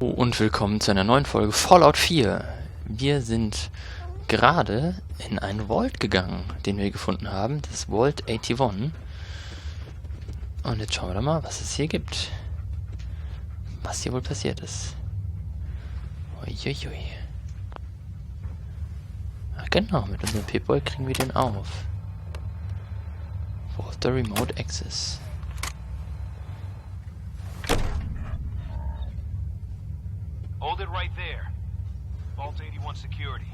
Und willkommen zu einer neuen Folge Fallout 4. Wir sind gerade in einen Vault gegangen, den wir gefunden haben, das Vault 81. Und jetzt schauen wir doch mal, was es hier gibt. Was hier wohl passiert ist. Uiuiui. Ach genau, mit unserem Pip-Boy kriegen wir den auf. Vault the Remote Access. Hold it right there. Vault 81 security.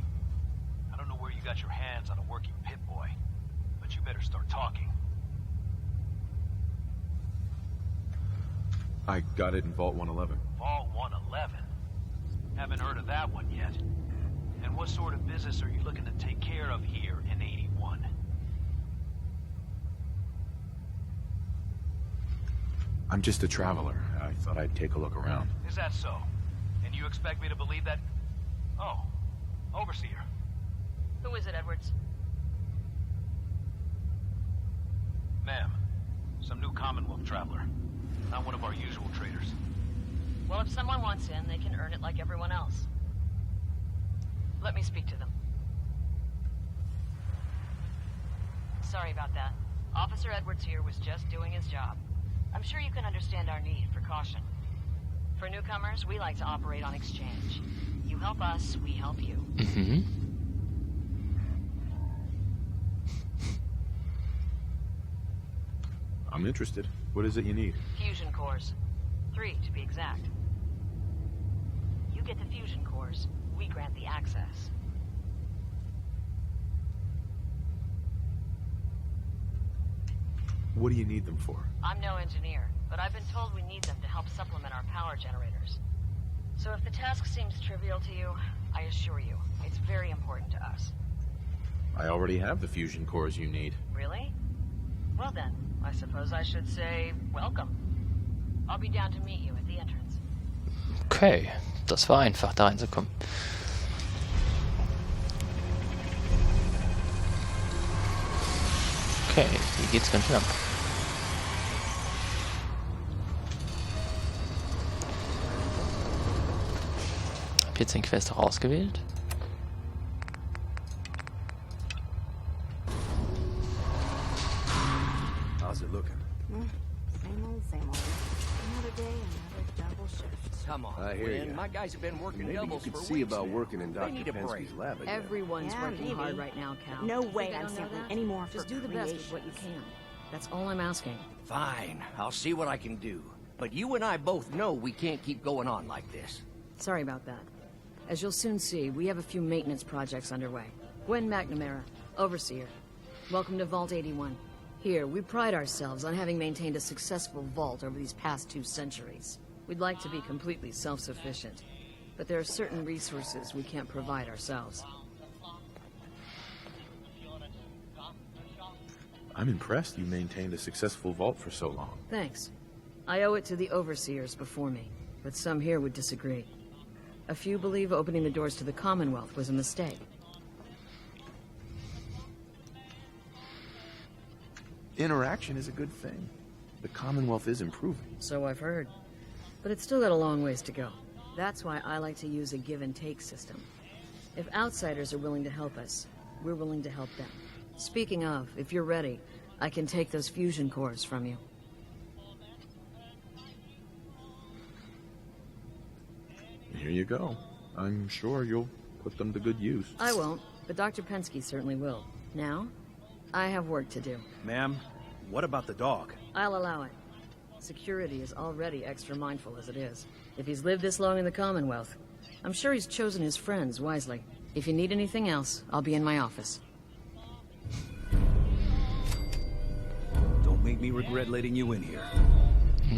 I don't know where you got your hands on a working Pip-Boy, but you better start talking. I got it in Vault 111. Vault 111? Haven't heard of that one yet. And what sort of business are you looking to take care of here in 81? I'm just a traveler. I thought I'd take a look around. Is that so? And you expect me to believe that? Oh, Overseer. Who is it, Edwards? Ma'am, some new Commonwealth traveler. Not one of our usual traders. Well, if someone wants in, they can earn it like everyone else. Let me speak to them. Sorry about that. Officer Edwards here was just doing his job. I'm sure you can understand our need for caution. For newcomers, we like to operate on exchange. You help us, we help you. Mhm. I'm interested. What is it you need? Fusion cores. 3, to be exact. You get the fusion cores, we grant the access. What do you need them for? I'm no engineer, but I've been told we need them to help supplement our power generators. So if the task seems trivial to you, I assure you, it's very important to us. I already have the fusion cores you need. Really? Well then, I suppose I should say welcome. I'll be down to meet you at the entrance. Okay, das war einfach, da reinzukommen. Okay, hier geht's ganz lang. Hab jetzt den Quest auch ausgewählt. How's it looking? Same old, same old. Another day, another double shift. Come on, I hear Gwen. ya. My guys have been working Maybe you doubles could for see weeks about now. working in They Dr. need a Penske's break. lab again. Yeah, Everyone's working maybe. hard right now, Cal. No Think way they I'm don't know sampling that? any more Just for do the best with what you creations. can. That's all I'm asking. Fine, I'll see what I can do. But you and I both know we can't keep going on like this. Sorry about that. As you'll soon see, we have a few maintenance projects underway. Gwen McNamara, Overseer. Welcome to Vault 81. Here, we pride ourselves on having maintained a successful vault over these past 2 centuries. We'd like to be completely self-sufficient, but there are certain resources we can't provide ourselves. I'm impressed you maintained a successful vault for so long. Thanks. I owe it to the overseers before me, but some here would disagree. A few believe opening the doors to the Commonwealth was a mistake. Interaction is a good thing. The Commonwealth is improving. So I've heard. But it's still got a long ways to go. That's why I like to use a give-and-take system. If outsiders are willing to help us, we're willing to help them. Speaking of, if you're ready, I can take those fusion cores from you. Here you go. I'm sure you'll put them to good use. I won't, but Dr. Penske certainly will. Now, I have work to do. Ma'am, what about the dog? I'll allow it. Security is already extra mindful as it is. If he's lived this long in the Commonwealth, I'm sure he's chosen his friends wisely. If you need anything else, I'll be in my office. Don't make me regret letting you in here.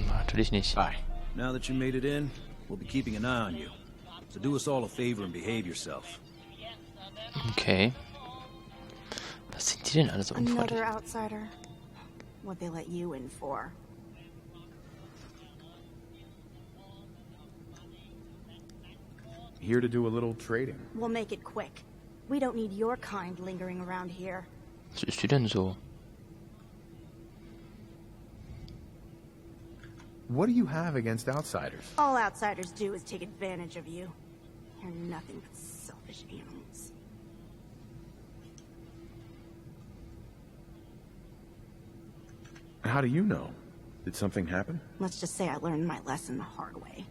Natürlich nicht. Hi. Now that you made it in, we'll be keeping an eye on you. So do us all a favor and behave yourself. Okay. Was sind die denn alle so Another unfreundlich? outsider. What they let you in for? Here to do a little trading. We'll make it quick. We don't need your kind lingering around here. Was ist die denn so? What do you have against outsiders? All outsiders do is take advantage of you. You're nothing but selfish animals. How do you know? Did something happen? Let's just say I learned my lesson the hard way.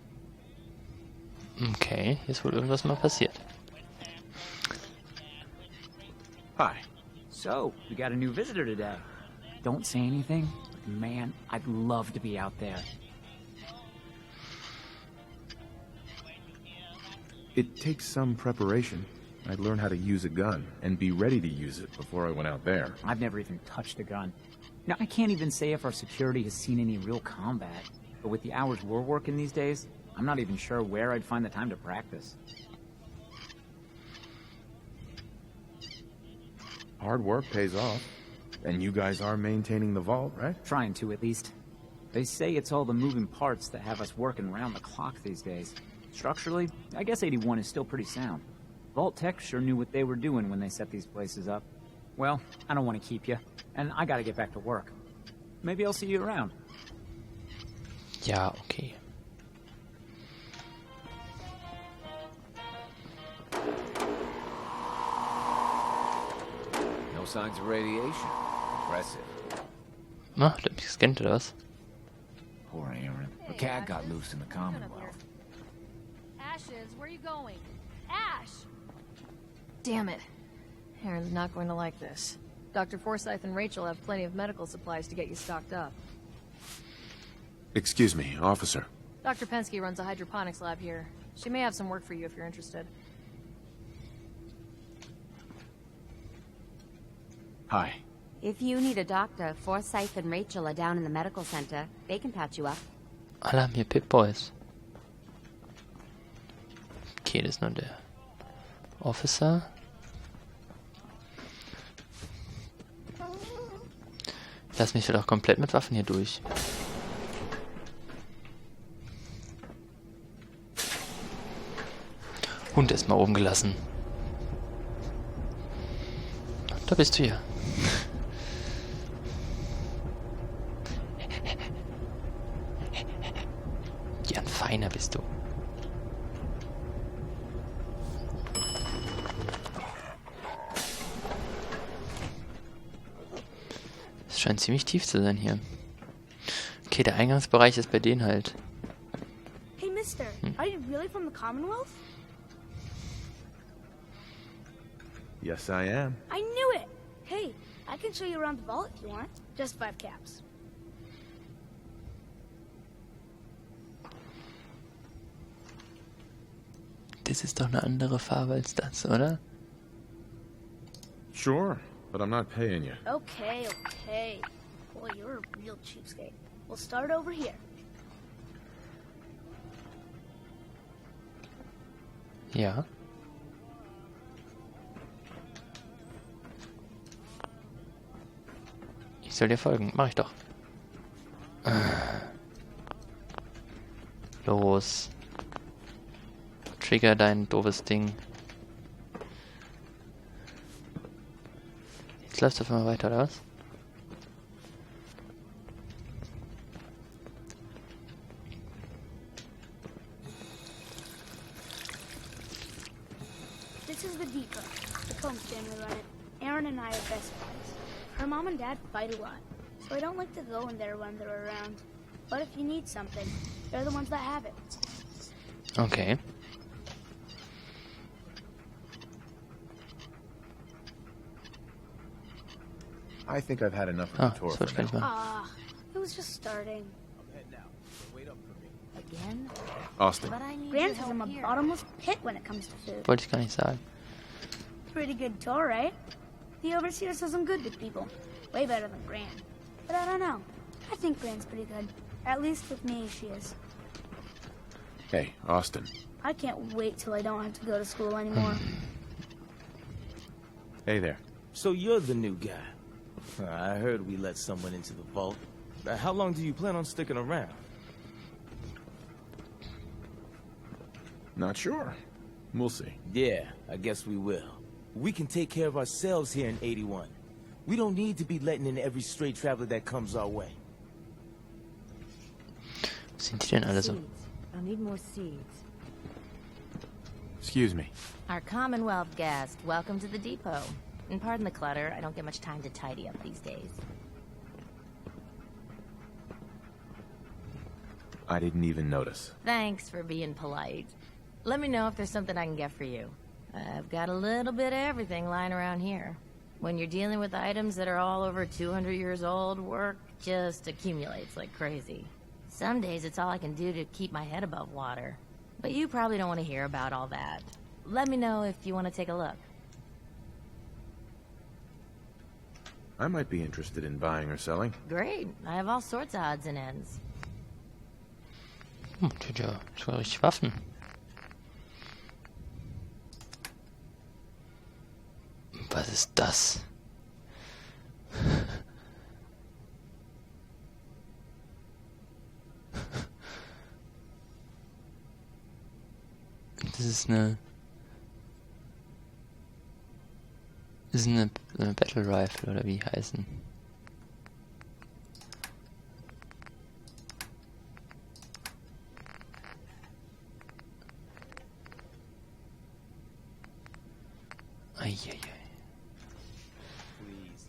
Okay, hier ist wohl irgendwas mal passiert. Hi. So, we got a new visitor today. Don't say anything, but man, I'd love to be out there. It takes some preparation. I'd learn how to use a gun and be ready to use it before I went out there. I've never even touched a gun. Now, I can't even say if our security has seen any real combat, but with the hours we're working these days, I'm not even sure where I'd find the time to practice. Hard work pays off. And you guys are maintaining the vault, right? Trying to, at least. They say it's all the moving parts that have us working round the clock these days. Structurally, I guess 81 is still pretty sound. Vault Tech sure knew what they were doing when they set these places up. Well, I don't want to keep you, and I gotta get back to work. Maybe I'll see you around. Ja, okay. No signs of radiation. Impressive. Na, der hat mich gescannt oder was? Poor Aaron. The cat got loose in the Commonwealth. Ashes, where are you going? Ash! Damn it. Aaron's not going to like this. Dr. Forsyth and Rachel have plenty of medical supplies to get you stocked up. Excuse me, officer. Dr. Pensky runs a hydroponics lab here. She may have some work for you if you're interested. Hi. If you need a doctor, Forsyth and Rachel are down in the medical center. They can patch you up. Alle haben hier Pip-Boys. Okay, das ist nur der Officer. Lass mich doch komplett mit Waffen hier durch. Hund ist mal oben gelassen. Da bist du ja. Ja, ein Feiner bist du. Es scheint ziemlich tief zu sein hier. Okay, der Eingangsbereich ist bei denen halt. Hey, mister, are you really from the Commonwealth? Yes, I am. I knew it! Hey, I can show you around the vault if you want. Just 5 caps. Das ist doch eine andere Farbe als das, oder? Sure, but I'm not paying you. Okay, okay. Boy, you're a real cheapskate. We'll start over here. Ja. Ich soll dir folgen. Mach ich doch. Los. Trigger dein doofes Ding. Jetzt läufst du einfach mal weiter, oder was? This is the depot. The Combs family run it. Aaron and I are best friends. Her mom and dad fight a lot, so I don't like to go in there when they're around. But if you need something, they're the ones that have it. Okay. I think I've had enough of the tour das wollte for ich gar nicht now. machen. It was just starting. Again? Austin. But I need Grant your is in help a here. bottomless pit when it comes to food. Wollte ich gar nicht sagen. Pretty good tour, right? The Overseer says I'm good with people. Way better than Gran. But I don't know. I think Gran's pretty good. At least with me, she is. Hey, Austin. I can't wait till I don't have to go to school anymore. Hey there. So you're the new guy. I heard we let someone into the vault. How long do you plan on sticking around? Not sure. We'll see. Yeah, I guess we will. We can take care of ourselves here in 81. We don't need to be letting in every stray traveler that comes our way. Sind die denn alle so? Seeds. I'll need more seeds. Excuse me. Our Commonwealth guest, welcome to the depot. And pardon the clutter, I don't get much time to tidy up these days. I didn't even notice. Thanks for being polite. Let me know if there's something I can get for you. I've got a little bit of everything lying around here. When you're dealing with items that are all over 200 years old, work just accumulates like crazy. Some days it's all I can do to keep my head above water. But you probably don't want to hear about all that. Let me know if you want to take a look. I might be interested in buying or selling. Great. I have all sorts of odds and ends. Tut ja, schon richtig Waffen. Was ist das? Das ist eine Battle Rifle oder wie heißen?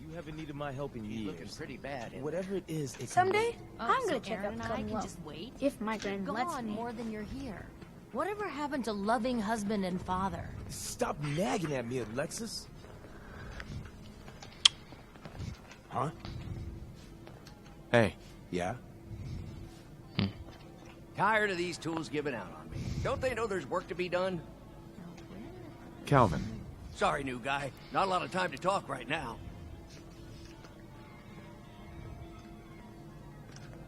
You haven't needed my help in years. Looking pretty bad. Whatever it is, it's Someday, Oh, I'm so gonna check Aaron out and I can Commonwealth. just wait? If my You're grand lets gone me. more than you're here. Whatever happened to loving husband and father? Stop nagging at me, Alexis. Huh? Hey. Yeah? Tired of these tools giving out on me. Don't they know there's work to be done? Calvin. Sorry, new guy. Not a lot of time to talk right now.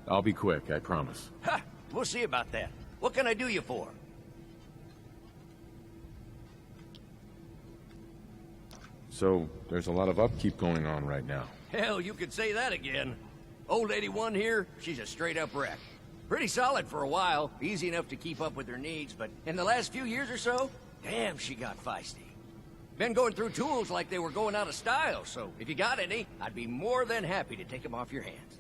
I'll be quick, I promise. Ha! We'll see about that. What can I do you for? So, there's a lot of upkeep going on right now. Hell, you could say that again. Old 81 here, she's a straight-up wreck. Pretty solid for a while, easy enough to keep up with her needs, but in the last few years or so, damn, she got feisty. Been going through tools like they were going out of style, so if you got any, I'd be more than happy to take them off your hands.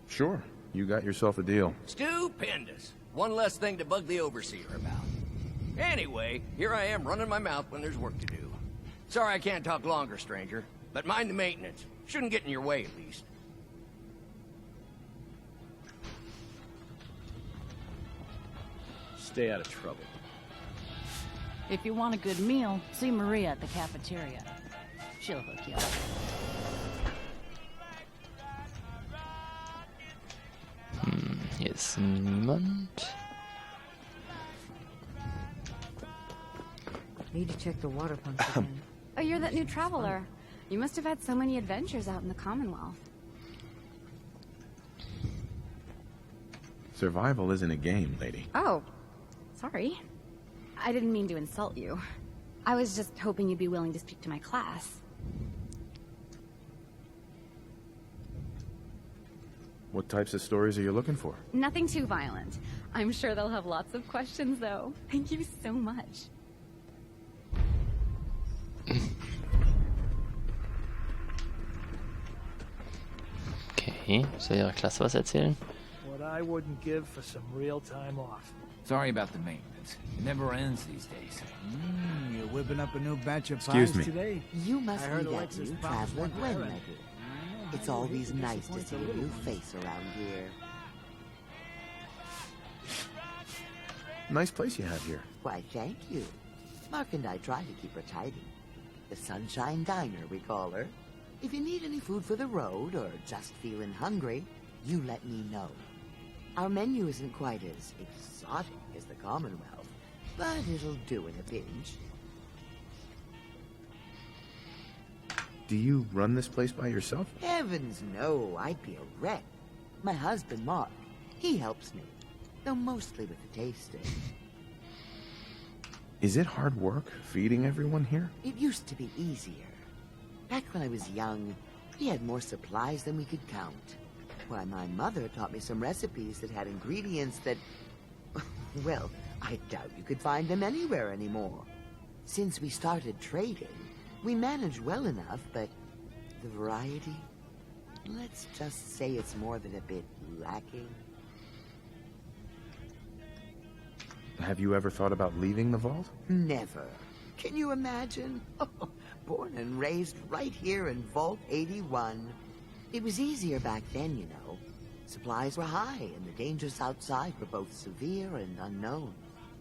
Sure, you got yourself a deal. Stupendous. One less thing to bug the overseer about. Anyway, here I am running my mouth when there's work to do. Sorry I can't talk longer, stranger, but mind the maintenance. Shouldn't get in your way, at least. Stay out of trouble. If you want a good meal, see Maria at the cafeteria. She'll hook you up. Hier ist niemand. Need to check the water pumps again. Oh, you're that new traveler. You must have had so many adventures out in the Commonwealth. Survival isn't a game, lady. Oh, sorry. I didn't mean to insult you. I was just hoping you'd be willing to speak to my class. What types of stories are you looking for? Nothing too violent. I'm sure they'll have lots of questions, though. Thank you so much. Okay, soll Ihre Klasse was erzählen? What I wouldn't give for some real time off. Sorry about the maintenance. It never ends these days. You're whipping up a new batch of Excuse pies me. today? You must I be heard that Alexis new found traveler one Gwen, there. my dear. It's always nice to see a new face around here. Nice place you have here. Why, thank you. Mark and I try to keep her tidy. The Sunshine Diner, we call her. If you need any food for the road, or just feeling hungry, you let me know. Our menu isn't quite as exotic as the Commonwealth, but it'll do in a pinch. Do you run this place by yourself? Heavens no, I'd be a wreck. My husband, Mark, he helps me, though mostly with the tasting. Is it hard work feeding everyone here? It used to be easier. Back when I was young, we had more supplies than we could count. Why, my mother taught me some recipes that had ingredients that... well, I doubt you could find them anywhere anymore. Since we started trading, we managed well enough, but the variety... let's just say it's more than a bit lacking. Have you ever thought about leaving the vault? Never. Can you imagine? Born and raised right here in Vault 81. It was easier back then, you know. Supplies were high, and the dangers outside were both severe and unknown.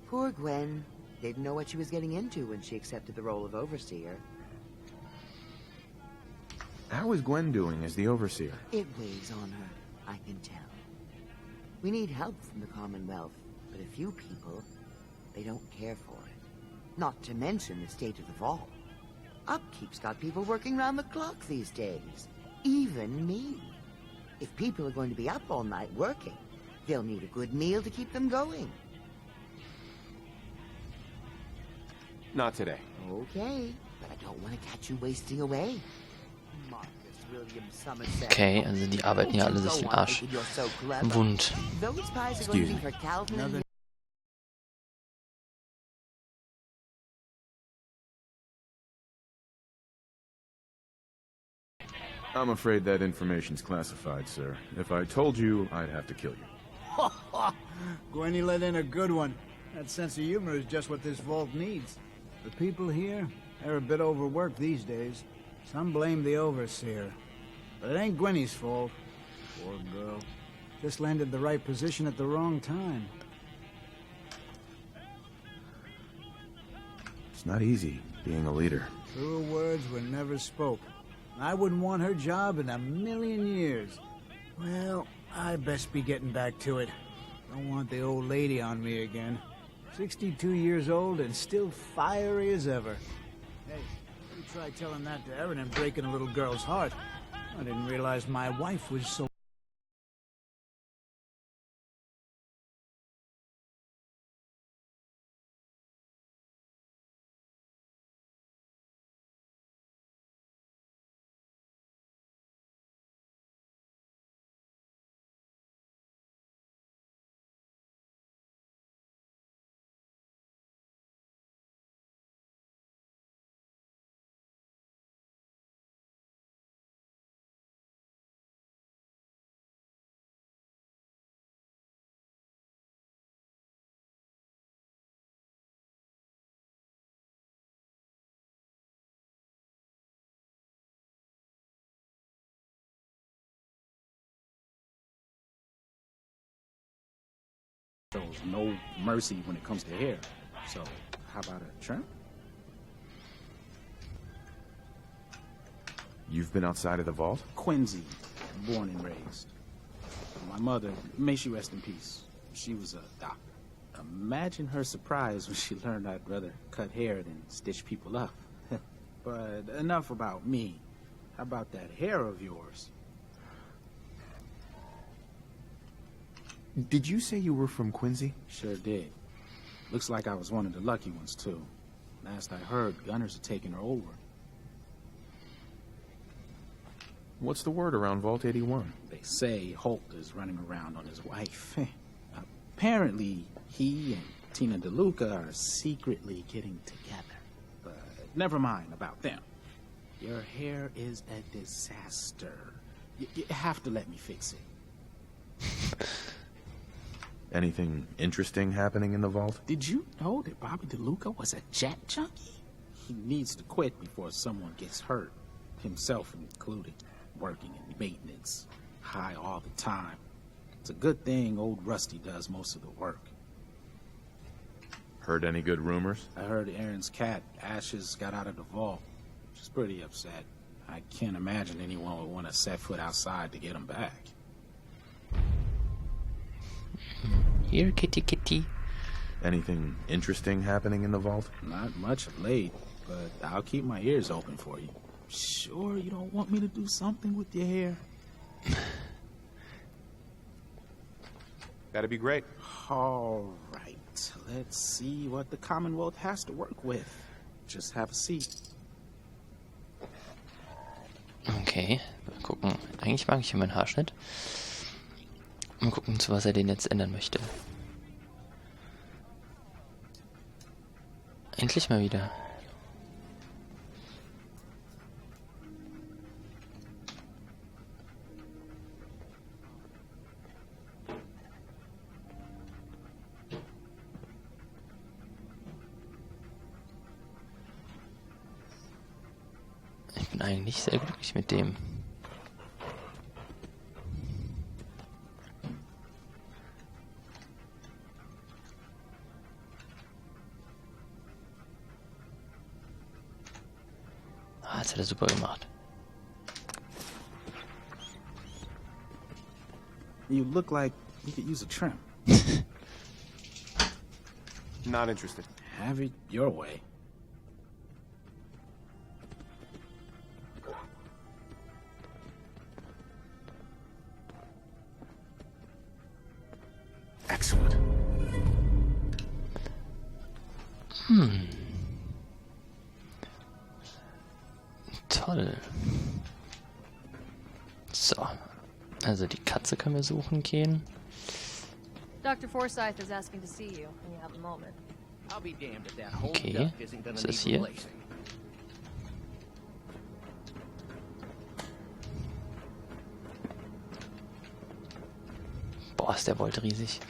Poor Gwen didn't know what she was getting into when she accepted the role of Overseer. How is Gwen doing as the Overseer? It weighs on her, I can tell. We need help from the Commonwealth, but a few people, they don't care for it. Not to mention the state of the vault. Upkeep's got people working round the clock these days. Even me. If people are going to be up all night working, they'll need a good meal to keep them going. Not today. Okay, but I don't want to catch you wasting away. Marcus William Somerset. Okay, also die arbeiten ja alle sich den Arsch wund. Those pies are going to be for Calvin and I'm afraid that information's classified, sir. If I told you, I'd have to kill you. Gwenny let in a good one. That sense of humor is just what this vault needs. The people here, they're a bit overworked these days. Some blame the Overseer. But it ain't Gwenny's fault. Poor girl. Just landed the right position at the wrong time. It's not easy being a leader. Truer words were never spoken. I wouldn't want her job in a million years. Well, I best be getting back to it. Don't want the old lady on me again. 62 years old and still fiery as ever. Hey, you try telling that to Erin and breaking a little girl's heart. I didn't realize my wife was so... Shows no mercy when it comes to hair. So, how about a trim? You've been outside of the vault? Quincy, born and raised. My mother, may she rest in peace, she was a doctor. Imagine her surprise when she learned I'd rather cut hair than stitch people up. But enough about me. How about that hair of yours? Did you say you were from Quincy? Sure did. Looks like I was one of the lucky ones, too. Last I heard, gunners are taking her over. What's the word around Vault 81? They say Holt is running around on his wife. Apparently, he and Tina DeLuca are secretly getting together. But never mind about them. Your hair is a disaster. You have to let me fix it. Anything interesting happening in the vault? Did you know that Bobby DeLuca was a jet junkie? He needs to quit before someone gets hurt, himself included, working in maintenance, high all the time. It's a good thing old Rusty does most of the work. Heard any good rumors? I heard Aaron's cat, Ashes, got out of the vault. She's pretty upset. I can't imagine anyone would want to set foot outside to get him back. Here, kitty kitty. Anything interesting happening in the vault? Not much of late, but I'll keep my ears open for you. Sure you don't want me to do something with your hair? That'd be great. All right, let's see what the Commonwealth has to work with. Just have a seat. Okay, mal gucken. Eigentlich mag ich hier meinen Haarschnitt. Mal gucken, zu was er den jetzt ändern möchte. Endlich mal wieder. eigentlich sehr glücklich mit dem. Ah, das hat er super gemacht. You look like you could use a trim. Not interested. Have it your way. Excellent. Toll. So. Also die Katze können wir suchen gehen. Dr. Forsyth is asking to see you when you have a moment. I'll be damned if that whole Okay. duck isn't gonna Was ist need hier? replacing. Boah, ist der Volt riesig.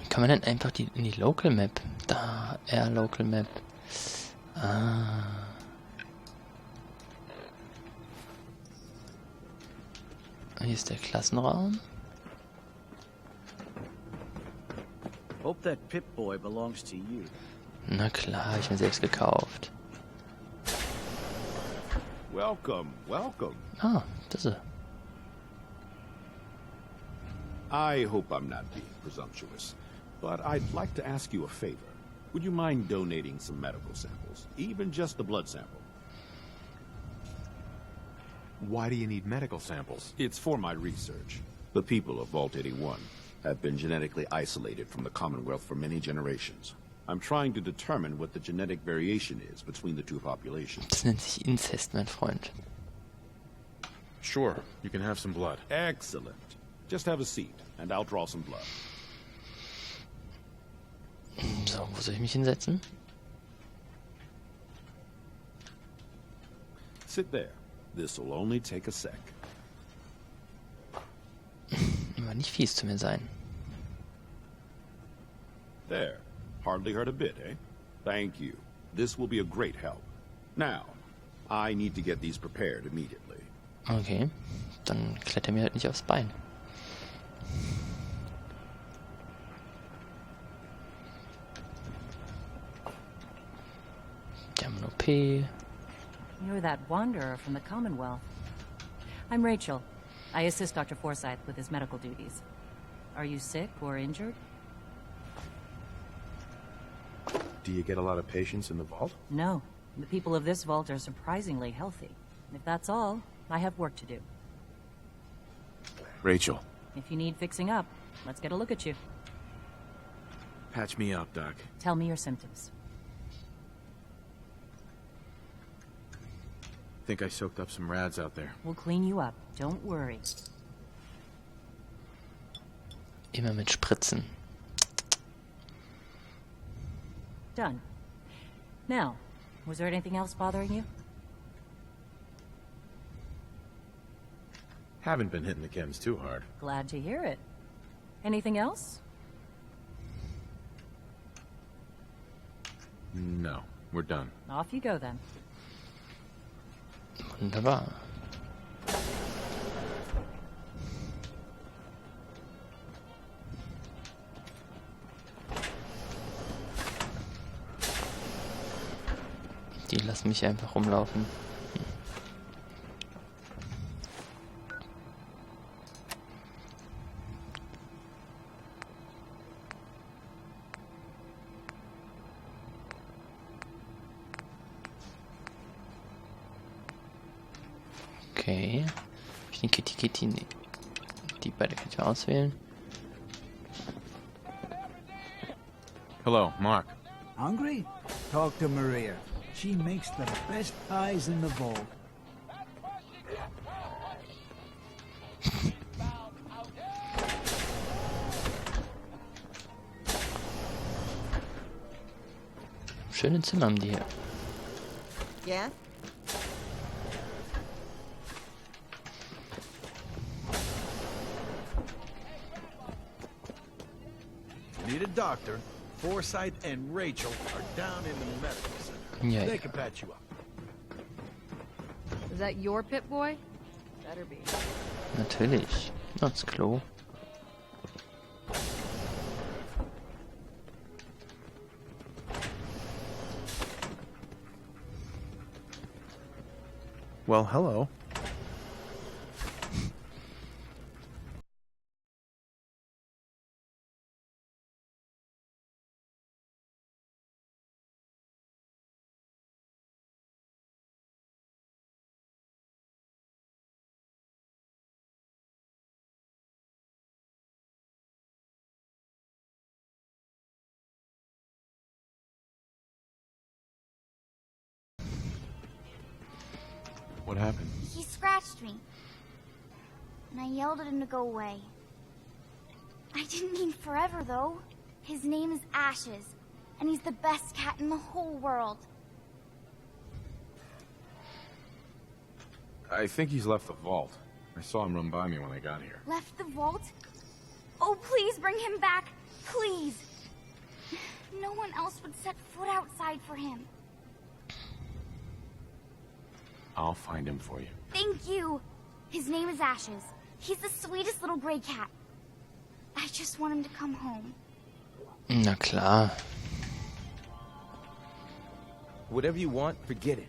Kann man denn einfach in die Local Map? Da, Local Map. Ah. Hier ist der Klassenraum. Hope that Pip-Boy belongs to you. Na klar, ich bin selbst gekauft. Welcome, welcome. Ah, das ist er. I hope I'm not being presumptuous, but I'd like to ask you a favor. Would you mind donating some medical samples, even just a blood sample? Why do you need medical samples? It's for my research. The people of Vault 81 have been genetically isolated from the Commonwealth for many generations. I'm trying to determine what the genetic variation is between the two populations. Das nennt sich Inzest, mein Freund. Sure, you can have some blood. Excellent. Just have a seat, and I'll draw some blood. So, wo soll ich mich hinsetzen? Sit there. This'll only take a sec. Immer nicht fies zu mir sein. There. Hardly hurt a bit, eh? Thank you. This will be a great help. Now, I need to get these prepared immediately. Okay, dann kletter mir halt nicht aufs Bein. Die haben nur P. You're that wanderer from the Commonwealth. I'm Rachel. I assist Dr. Forsyth with his medical duties. Are you sick or injured? Do you get a lot of patients in the vault? No. The people of this vault are surprisingly healthy. If that's all, I have work to do. Rachel. If you need fixing up, let's get a look at you. Patch me up, Doc. Tell me your symptoms. Think I soaked up some rads out there. We'll clean you up. Don't worry. Immer mit Spritzen. Done. Now, was there anything else bothering you? Haven't been hitting the chems too hard. Glad to hear it. Anything else? No, we're done. Off you go then. Wunderbar. Die lassen mich einfach rumlaufen. Okay. Ich den Kitty. Nee. Die beide kann ich auswählen. Hello, Mark. Hungry? Talk to Maria. She makes the best pies in the vault. Schöne Zimmer haben die hier. Yeah? Need a doctor. Forsyth and Rachel are down in the medical center. Yeah. They can patch you up. that your Pip-Boy? Better be. Natürlich. Das Klo. Well, hello. What happened? He scratched me. And I yelled at him to go away. I didn't mean forever, though. His name is Ashes, and he's the best cat in the whole world. I think he's left the vault. I saw him run by me when I got here. Left the vault? Oh, please bring him back. Please. No one else would set foot outside for him. I'll find him for you. Thank you. His name is Ashes. He's the sweetest little gray cat. I just want him to come home. Na klar. Whatever you want, forget it.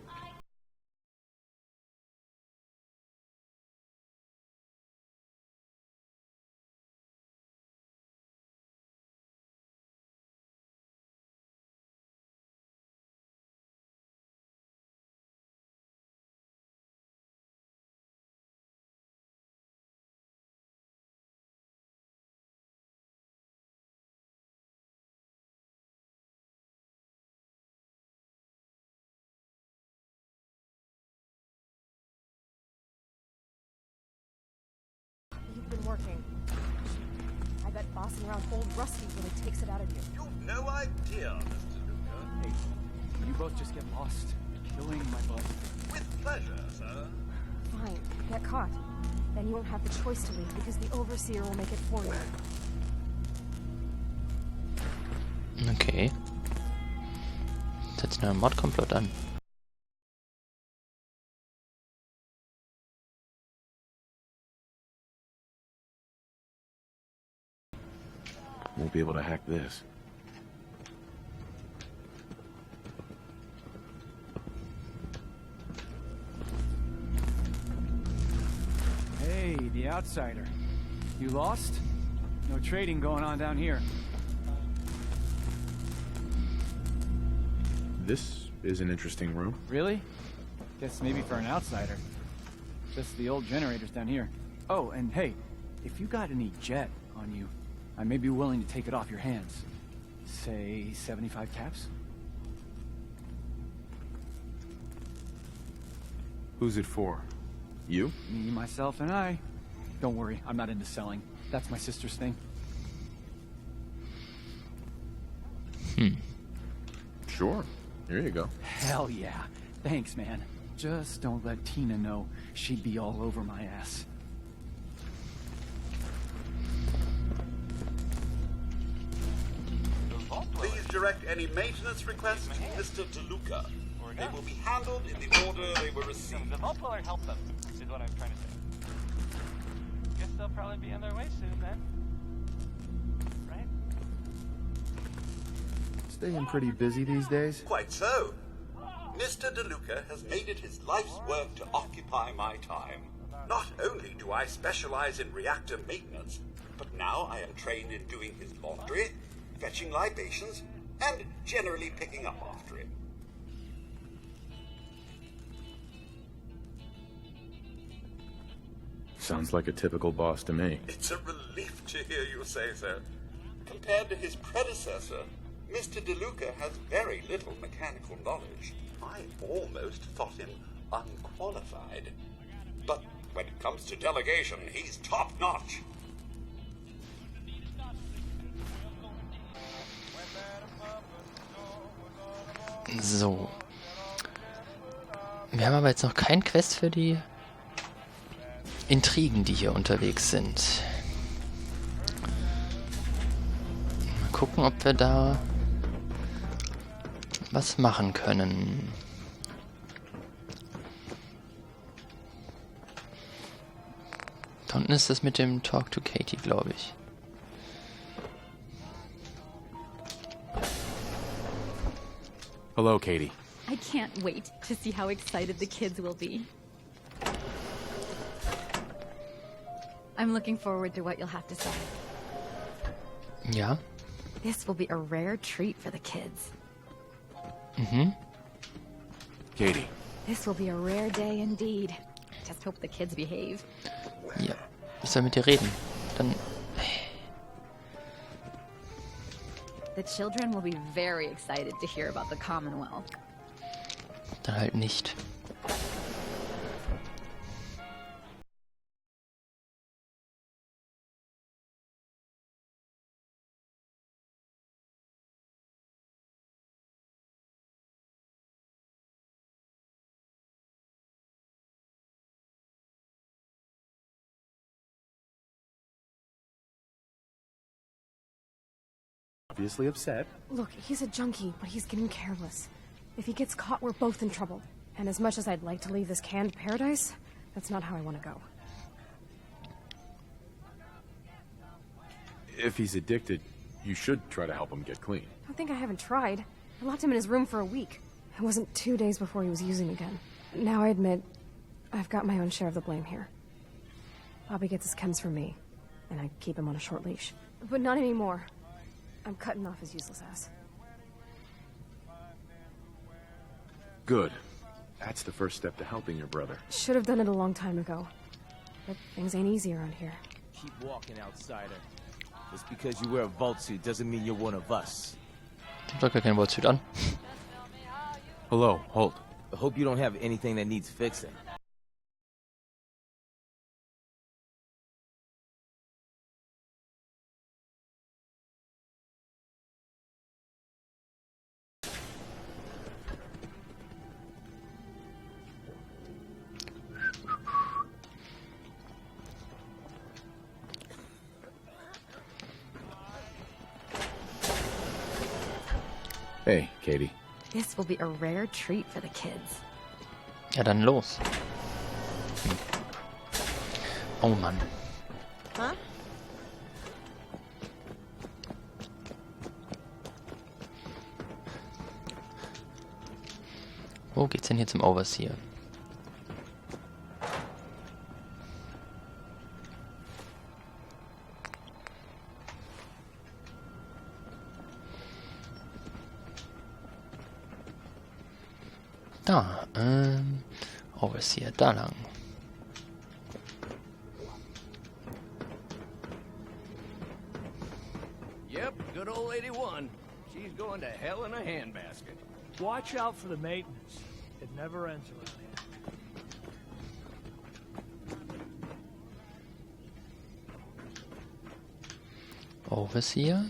You've been working. I bet bossing around old Rusty really takes it out of you. You've no idea, Mr. Luca. Hey, you both just get lost. Killing my bud. With pleasure, sir. Fine, get caught. Then you won't have the choice to leave because the Overseer will make it for you. Okay. Setzen wir einen Mordkomplott an. Won't be able to hack this. Hey, the outsider. You lost? No trading going on down here. This is an interesting room. Really? Guess maybe for an outsider. Just the old generators down here. Oh, and hey, if you got any jet on you, I may be willing to take it off your hands. Say 75 caps? Who's it for? You? Me, myself, and I. Don't worry, I'm not into selling. That's my sister's thing. Sure. Here you go. Hell yeah. Thanks, man. Just don't let Tina know. She'd be all over my ass. Please direct any maintenance requests to Mr. DeLuca. They will be handled in the order they were received. The vault dweller help them, is what I'm trying to say. Guess they'll probably be on their way soon then. Right? Staying pretty busy these days? Quite so. Mr. DeLuca has made it his life's work to occupy my time. Not only do I specialize in reactor maintenance, but now I am trained in doing his laundry, fetching libations, and generally picking up after him. Sounds like a typical boss to me. It's a relief to hear you say so. Compared to his predecessor, Mr. DeLuca has very little mechanical knowledge. I almost thought him unqualified. But when it comes to delegation, he's top-notch. So. Wir haben aber jetzt noch kein Quest für die Intrigen, die hier unterwegs sind. Mal gucken, ob wir da was machen können. Da unten ist das mit dem Talk to Katie, glaube ich. Hello, Katie. I can't wait to see how excited the kids will be. I'm looking forward to what you'll have to say. Ja. This will be a rare treat for the kids. Mhm. Katie. This will be a rare day indeed. Just hope the kids behave. Ja. Ich soll mit dir reden. Dann... The children will be very excited to hear about the Commonwealth. Dann halt nicht. Obviously upset. Look, he's a junkie, but he's getting careless. If he gets caught, we're both in trouble. And as much as I'd like to leave this canned paradise, that's not how I want to go. If he's addicted, you should try to help him get clean. Don't think I haven't tried. I locked him in his room for a week. It wasn't 2 days before he was using again. Now I admit, I've got my own share of the blame here. Bobby gets his chems from me, and I keep him on a short leash. But not anymore. I'm cutting off his useless ass. Good. That's the first step to helping your brother. Should have done it a long time ago. But things ain't easy around here. Keep walking, outsider. Just because you wear a vault suit doesn't mean you're one of us. Ich hab doch gar keinen Wortsuit an. Hello, Holt. I hope you don't have anything that needs fixing. Hey, Katie. This will be a rare treat for the kids. Ja, dann los. Oh Mann. Huh? Wo geht's denn hier zum Overseer? Da, Overseer, da lang. Yep, good old Lady One. She's going to hell in a handbasket. Watch out for the maintenance. It never ends around here. Overseer?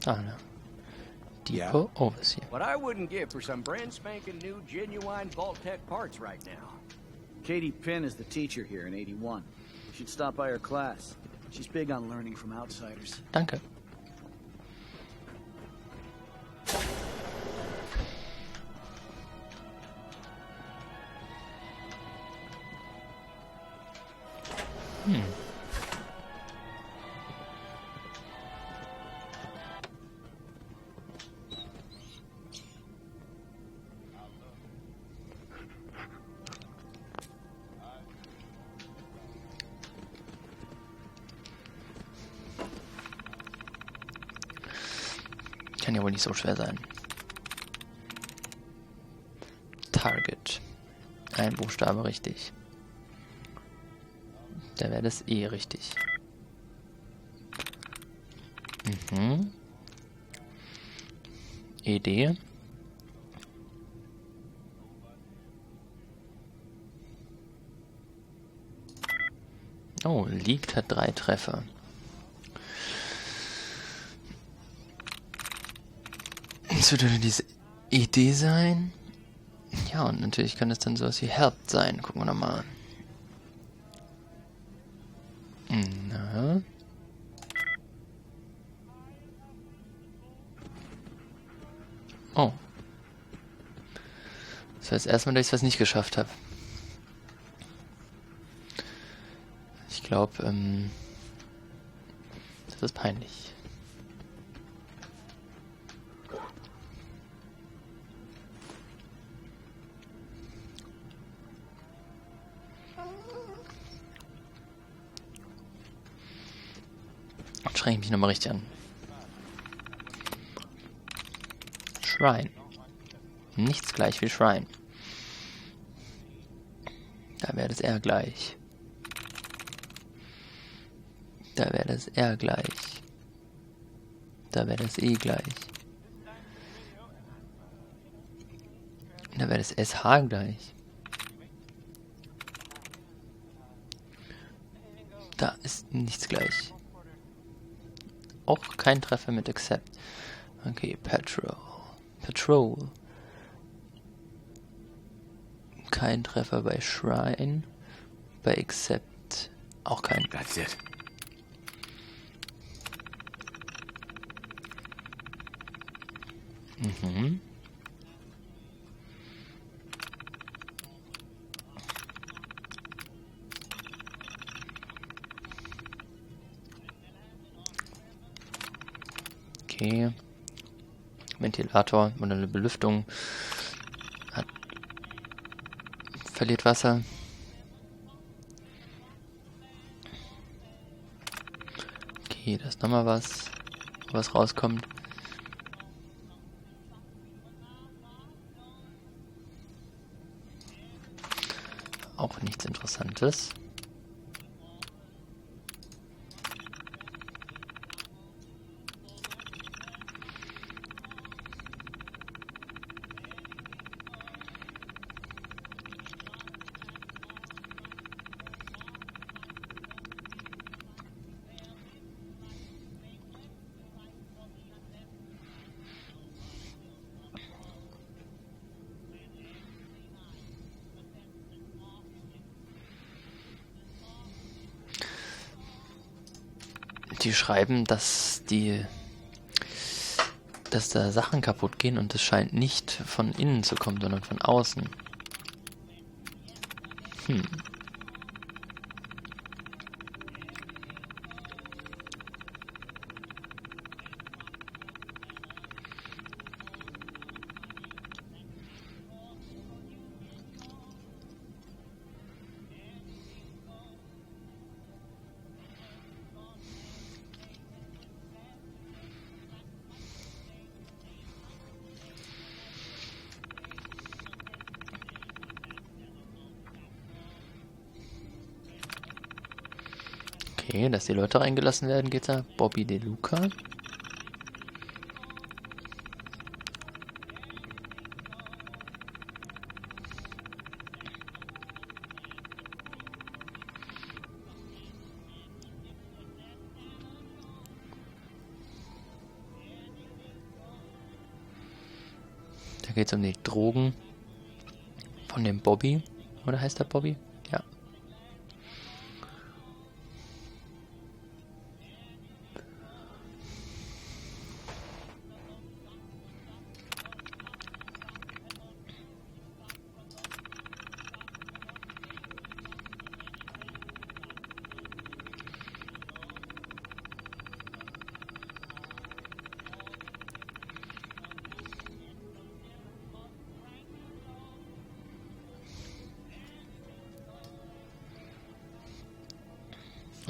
Da, ne? Depot Overseer. What I wouldn't give for some brand spanking new genuine Vault-Tec parts right now. Katie Pinn is the teacher here in 81. You should stop by her class. She's big on learning from outsiders. Danke. Kann ja wohl nicht so schwer sein. Target. Ein Buchstabe richtig. Da wäre das E richtig. Mhm. ED. Oh, liegt hat 3 Treffer. Das würde diese Idee sein. Ja, und natürlich kann es dann sowas wie Helped sein. Gucken wir noch mal. Na. Oh. Das war jetzt erstmal, dass ich was nicht geschafft habe. Ich glaube, das ist peinlich. Schreie ich mich nochmal richtig an. Shrine. Nichts gleich wie Shrine. Da wäre das R gleich. Da wäre das R gleich. Da wäre das E gleich. Da wäre das SH gleich. Da ist nichts gleich. Auch kein Treffer mit Accept. Okay, Patrol. Patrol. Kein Treffer bei Shrine. Bei Accept auch kein. That's it. Mhm. Okay. Ventilator oder eine Belüftung verliert Wasser. Okay, da ist nochmal was, wo was rauskommt. Auch nichts Interessantes. Die schreiben, dass da Sachen kaputt gehen und es scheint nicht von innen zu kommen, sondern von außen. Okay, dass die Leute reingelassen werden, geht's da. Bobby DeLuca. Da geht's um die Drogen von dem Bobby. Oder heißt der Bobby? Ja.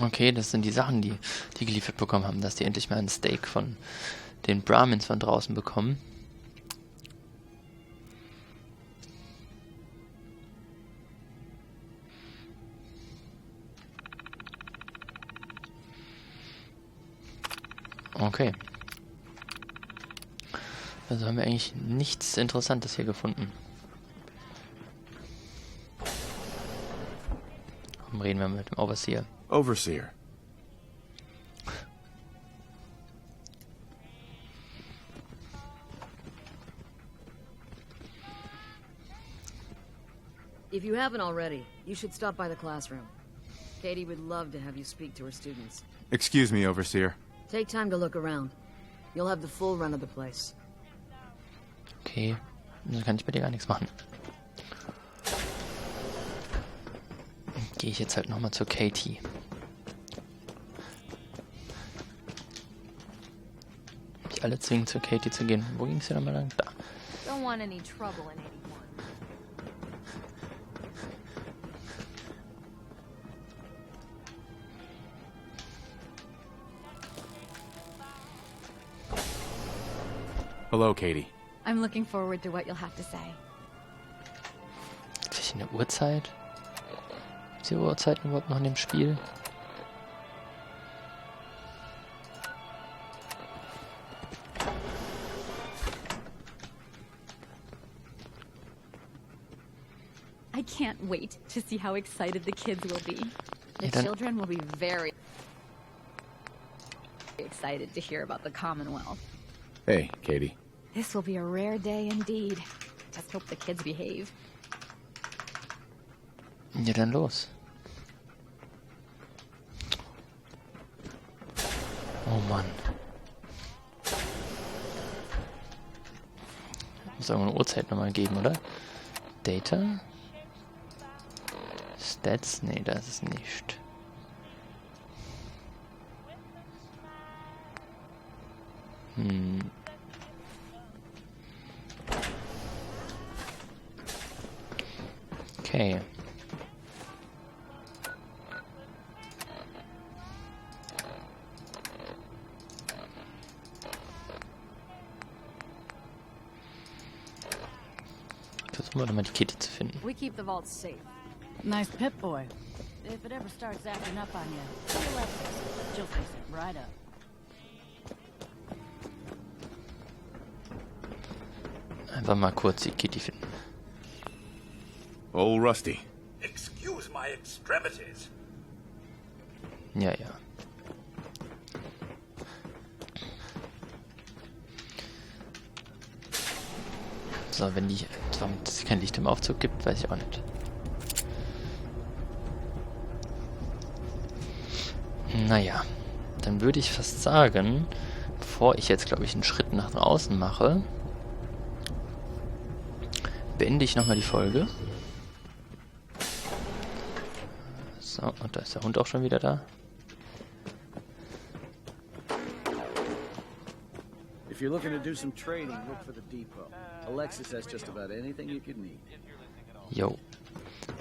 Okay, das sind die Sachen, die geliefert bekommen haben, dass die endlich mal ein Steak von den Brahmins von draußen bekommen. Okay. Also haben wir eigentlich nichts Interessantes hier gefunden. Komm, reden wir mit dem Overseer. Overseer. If you haven't already, you should stop by the classroom. Katie would love to have you speak to her students. Excuse me, Overseer. Take time to look around. You'll have the full run of the place. Okay, dann kann ich bei dir gar nichts machen. Gehe ich jetzt halt nochmal zur Katie. Nicht alle zwingen, zu Katie zu gehen. Wo ging es denn nochmal lang? Da. Don't want any trouble in 81. Hello, Katie. I'm looking forward to what you'll have to say. Vielleicht eine Uhrzeit? Ist die Uhrzeit überhaupt noch in dem Spiel? I can't wait to see how excited the kids will be. The Yeah, children will be very excited to hear about the Commonwealth. Hey, Katie. This will be a rare day indeed. Just hope the kids behave. Ja, dann los. Oh Mann. Muss irgendwo eine Uhrzeit nochmal geben, oder? Data? Stats? Nee, das ist nicht. Okay. Versuchen wir doch mal die Kitty zu finden. We keep the vault safe. Nice Pip-Boy. If it ever starts acting up on you, see Alexis. She'll fix it right up. Einfach mal kurz die Kitty finden. Oh, Rusty. Excuse my extremities. Ja, ja. So, wenn es kein Licht im Aufzug gibt, weiß ich auch nicht. Naja, dann würde ich fast sagen, bevor ich jetzt, glaube ich, einen Schritt nach draußen mache, beende ich nochmal die Folge. So, und da ist der Hund auch schon wieder da. If you're looking to do some trading, look for the depot. Alexis has just about anything you could need. Jo.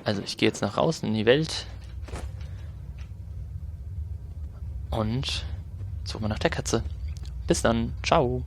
Also ich gehe jetzt nach draußen in die Welt. Und suche mal nach der Katze. Bis dann. Ciao.